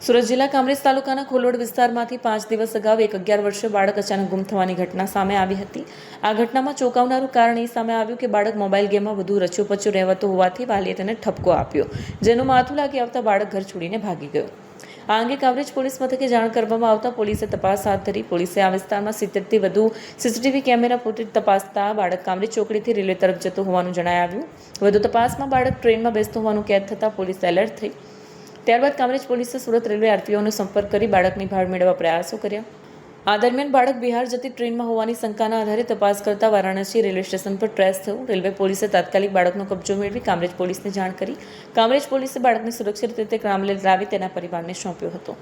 સુરત જિલ્લા કામરેજ તાલુકાના ખોલોડ વિસ્તારમાંથી 5 દિવસ અગાઉ એક 11 વર્ષીય બાળક અચાનક ગુમ થવાની ઘટના સામે આવી હતી. આ ઘટનામાં ચોંકાવનારું કારણ એ સામે આવ્યું કે બાળક મોબાઈલ ગેમમાં વધુ રચ્યું-પચ્યું રહેવાતું હોવાથી વાલીએ તેને ઠપકો આપ્યો, જેનું માથું લાગી આવતા બાળક ઘર છોડીને ભાગી ગયો. આ અંગે કામરેજ પોલીસ મથકે જાણ કરવામાં આવતા પોલીસે તપાસ હાથ ધરી. પોલીસે આ વિસ્તારમાં 70થી વધુ સીસીટીવી કેમેરા ફૂટેજ તપાસતા બાળક કામરેજ ચોકડીથી રેલવે તરફ જતો હોવાનું જણાવ્યું. વધુ તપાસમાં બાળક ટ્રેનમાં બેસતો હોવાનું કેદ થતાં પોલીસ એલર્ટ થઈ. ત્યારબાદ કામરેજ પોલીસે સુરત રેલવે આરપીઓનો સંપર્ક કરી બાળકની ભાળ મેળવવા પ્રયાસો કર્યા. આ દરમિયાન બાળક બિહાર જતી ટ્રેનમાં હોવાની શંકાના આધારે તપાસ કરતા વારાણસી રેલવે સ્ટેશન પર ટ્રેસ થયું. રેલવે પોલીસે તાત્કાલિક બાળકનો કબજો મેળવી કામરેજ પોલીસને જાણ કરી. કામરેજ પોલીસે બાળકને સુરક્ષિત રીતે કામરેજ લાવી તેના પરિવારને સોંપ્યો હતો.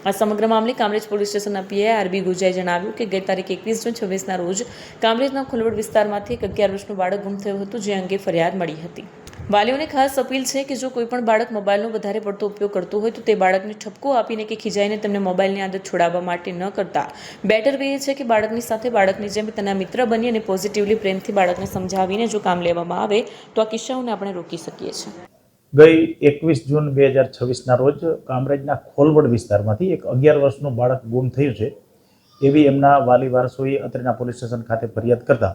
આ સમગ્ર મામલે કામરેજ પોલીસ સ્ટેશનના પીઆઈ આરબી ગુજાએ જણાવ્યું કે ગઈ તારીખ 21 જૂન 2026ના રોજ કામરેજના ખોલોડ વિસ્તારમાંથી એક 11 વર્ષનું બાળક ગુમ થયું હતું, જે અંગે ફરિયાદ મળી હતી. વાલીઓને ખાસ અપીલ છે કે જો કોઈ પણ બાળક મોબાઈલનો વધારે પડતો ઉપયોગ કરતું હોય તો તે બાળકને ઠપકો આપીને કે ખીજાઈને તેમને મોબાઈલની આદત છોડાવવા માટે ન કરતા બેટર વે છે કે બાળકની સાથે બાળકની જેમ તેના મિત્ર બની અને પોઝિટિવલી પ્રેમથી બાળકને સમજાવીને જો કામ લેવામાં આવે તો આ કિસ્સાઓને આપણે રોકી શકીએ છીએ. ગઈ 21 જૂન 2026ના રોજ કામરેજના ખોલવડ વિસ્તારમાંથી એક 11 વર્ષનું બાળક ગુમ થયું છે એવી એમના વાલી વારસોએ અત્રેના પોલીસ સ્ટેશન ખાતે ફરિયાદ કરતા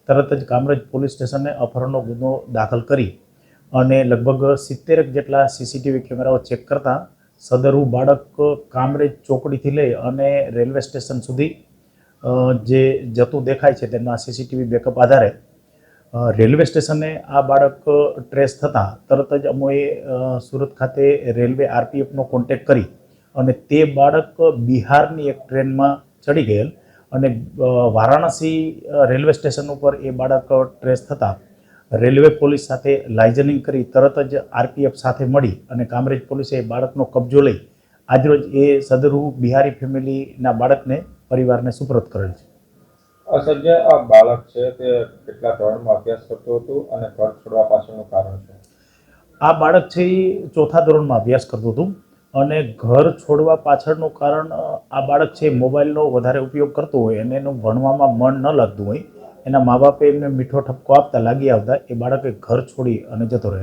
તરત જ કામરેજ પોલીસ સ્ટેશને અપહરણનો ગુનો દાખલ કરી અને લગભગ 70 જેટલા સીસીટીવી કેમેરાઓ ચેક કરતા સદરુ બાળક કામરેજ ચોકડીથી લઈ અને રેલવે સ્ટેશન સુધી જે જતું દેખાય છે તેના સીસીટીવી બેકઅપ આધારે રેલવે સ્ટેશને આ બાળક ટ્રેસ થતાં તરત જ અમોએ સુરત ખાતે રેલવે આરપીએફનો કોન્ટેક્ટ કરી અને તે બાળક બિહારની એક ટ્રેનમાં ચડી ગયેલ અને વારાણસી રેલવે સ્ટેશન ઉપર એ બાળક ટ્રેસ થતાં રેલવે પોલીસ સાથે લાઇઝનિંગ કરી તરત જ આરપીએફ સાથે મળી અને કામરેજ પોલીસે બાળકનો કબજો લઈ આજરોજ એ સદરુ બિહારી ફેમિલીના બાળકને પરિવારને સુપરત કરેલ છે. અસજ્ય આ બાળક છે તે કેટલા ધોરણમાં અભ્યાસ કરતું હતું અને ઘર છોડવા પાછળનું કારણ છે? આ બાળક છે એ 4થા ધોરણમાં અભ્યાસ કરતું હતું અને ઘર છોડવા પાછળનું કારણ આ બાળક છે મોબાઈલનો વધારે ઉપયોગ કરતું હોય અને એનું ભણવામાં મન ન લાગતું હોય. એના મા બાપે એમને મીઠો ઠપકો આપતા લાગી આવતા એ બાળકે ઘર છોડી અને જતો રહે.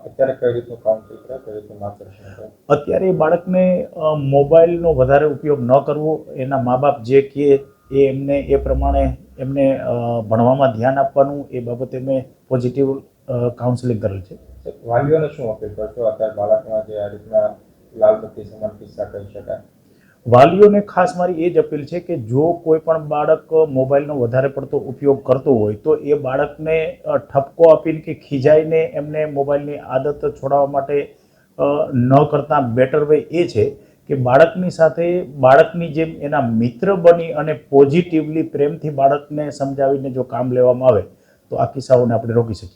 અત્યારે કઈ રીતનું કાઉન્સિલ કરે, કઈ રીતનું માર્ગદર્શન કરે? અત્યારે એ બાળકને મોબાઈલનો વધારે ઉપયોગ ન કરવો, એના મા બાપ જે કહે એ એમને એ પ્રમાણે એમને ભણવામાં ધ્યાન આપવાનું એ બાબતે મેં પોઝિટિવ કાઉન્સેલિંગ કરેલ છે. વાલીઓને શું અપીલ કરશો અત્યારે બાળકના જે આ રીતના લાલબત્તી સમાન કિસ્સા કહી શકાય? વાલીઓને ખાસ મારી એ જ અપીલ છે કે જો કોઈ પણ બાળક મોબાઈલનો વધારે પડતો ઉપયોગ કરતો હોય તો એ બાળકને ઠપકો આપીને કે ખીજાઈને એમને મોબાઈલની આદત છોડાવવા માટે ન કરતાં બેટર વે એ છે કે બાળકની સાથે બાળકની જેમ એના મિત્ર બની અને પોઝિટિવલી પ્રેમથી બાળકને સમજાવીને જો કામ લેવામાં આવે તો આ કિસ્સાઓને આપણે રોકી શકીએ.